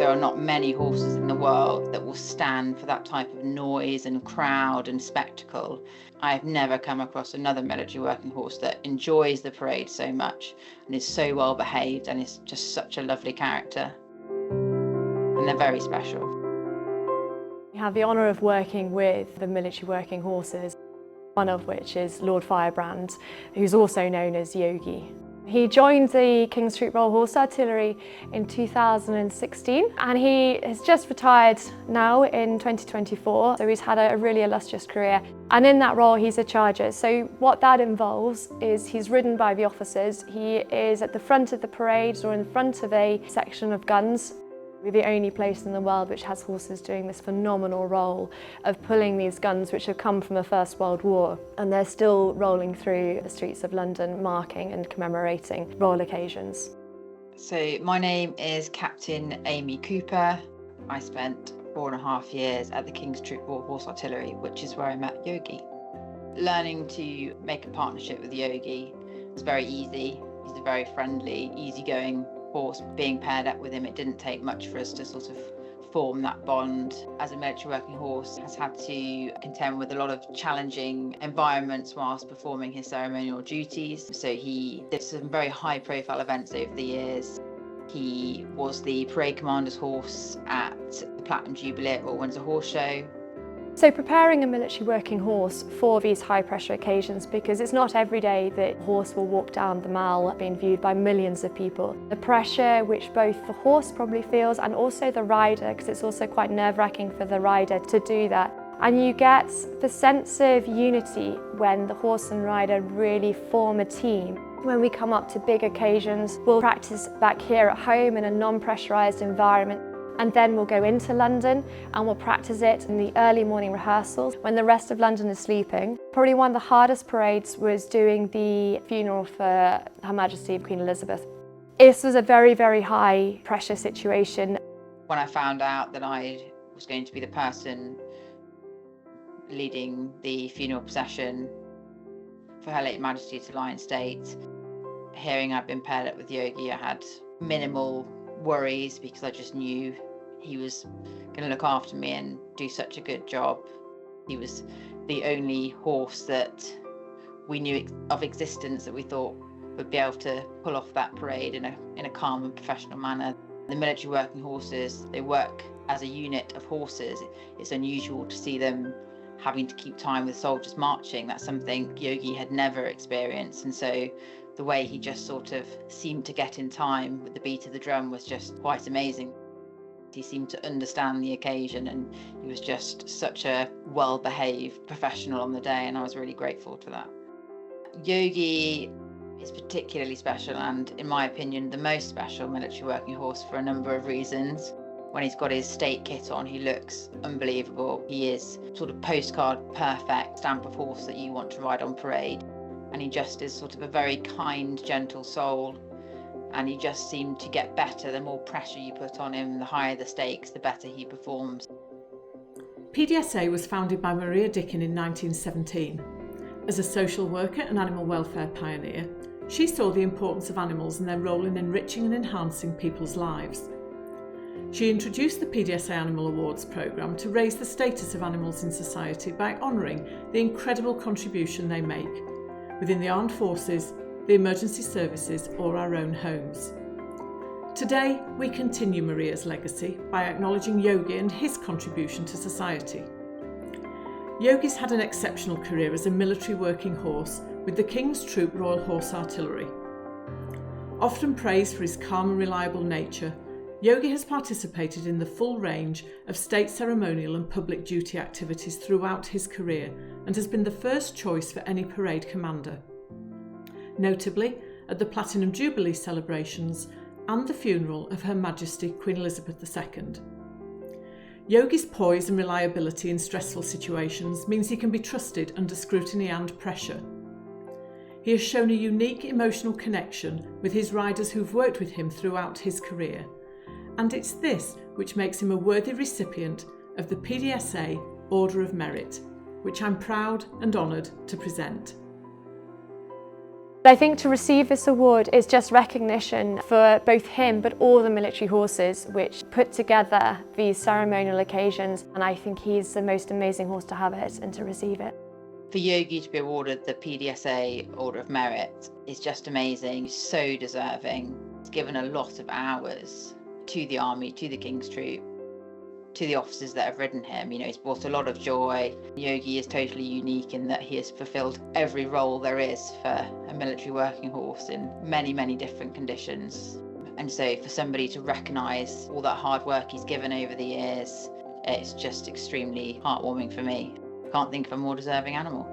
There are not many horses in the world that will stand for that type of noise and crowd and spectacle. I've never come across another military working horse that enjoys the parade so much and is so well behaved and is just such a lovely character. And they're very special. We have the honour of working with the military working horses, one of which is Lord Firebrand, who's also known as Yogi. He joined the King's Troop Royal Horse Artillery in 2016 and he has just retired now in 2024, so he's had a really illustrious career. And in that role he's a charger, so what that involves is he's ridden by the officers. He is at the front of the parades or in front of a section of guns. We're the only place in the world which has horses doing this phenomenal role of pulling these guns which have come from the First World War, and they're still rolling through the streets of London, marking and commemorating royal occasions. So my name is Captain Amy Cooper. I spent 4.5 years at the King's Troop Royal Horse Artillery, which is where I met Yogi. Learning to make a partnership with Yogi is very easy. He's a very friendly, easygoing horse. Being paired up with him, it didn't take much for us to sort of form that bond. As a military working horse, has had to contend with a lot of challenging environments whilst performing his ceremonial duties. So he did some very high profile events over the years. He was the parade commander's horse at the Platinum Jubilee or Windsor Horse Show. So preparing a military working horse for these high pressure occasions, because it's not every day that a horse will walk down the mall being viewed by millions of people. The pressure which both the horse probably feels and also the rider, because it's also quite nerve-wracking for the rider to do that. And you get the sense of unity when the horse and rider really form a team. When we come up to big occasions, we'll practice back here at home in a non-pressurised environment. And then we'll go into London and we'll practice it in the early morning rehearsals when the rest of London is sleeping. Probably one of the hardest parades was doing the funeral for Her Majesty Queen Elizabeth. This was a very, very high pressure situation. When I found out that I was going to be the person leading the funeral procession for Her late Majesty to lie in state, hearing I'd been paired up with Yogi, I had minimal worries because I just knew he was going to look after me and do such a good job. He was the only horse that we knew of existence that we thought would be able to pull off that parade in a calm and professional manner. The military working horses, they work as a unit of horses. It's unusual to see them having to keep time with soldiers marching. That's something Yogi had never experienced, and so the way he just sort of seemed to get in time with the beat of the drum was just quite amazing. He seemed to understand the occasion and he was just such a well-behaved professional on the day, and I was really grateful for that. Yogi is particularly special and, in my opinion, the most special military working horse for a number of reasons. When he's got his state kit on, he looks unbelievable. He is sort of postcard perfect stamp of horse that you want to ride on parade. And he just is sort of a very kind, gentle soul. And he just seemed to get better. The more pressure you put on him, the higher the stakes, the better he performs. PDSA was founded by Maria Dickin in 1917. As a social worker and animal welfare pioneer, she saw the importance of animals and their role in enriching and enhancing people's lives. She introduced the PDSA Animal Awards programme to raise the status of animals in society by honouring the incredible contribution they make within the armed forces, the emergency services or our own homes. Today, we continue Maria's legacy by acknowledging Yogi and his contribution to society. Yogi's had an exceptional career as a military working horse with the King's Troop Royal Horse Artillery. Often praised for his calm and reliable nature, Yogi has participated in the full range of state ceremonial and public duty activities throughout his career and has been the first choice for any parade commander. Notably, at the Platinum Jubilee Celebrations and the funeral of Her Majesty Queen Elizabeth II. Yogi's poise and reliability in stressful situations means he can be trusted under scrutiny and pressure. He has shown a unique emotional connection with his riders who've worked with him throughout his career, and it's this which makes him a worthy recipient of the PDSA Order of Merit, which I'm proud and honoured to present. I think to receive this award is just recognition for both him but all the military horses which put together these ceremonial occasions, and I think he's the most amazing horse to have it and to receive it. For Yogi to be awarded the PDSA Order of Merit is just amazing. He's so deserving. He's given a lot of hours to the army, to the King's Troop, to the officers that have ridden him. You know, he's brought a lot of joy. Yogi is totally unique in that he has fulfilled every role there is for a military working horse in many, many different conditions. And so for somebody to recognise all that hard work he's given over the years, it's just extremely heartwarming for me. Can't think of a more deserving animal.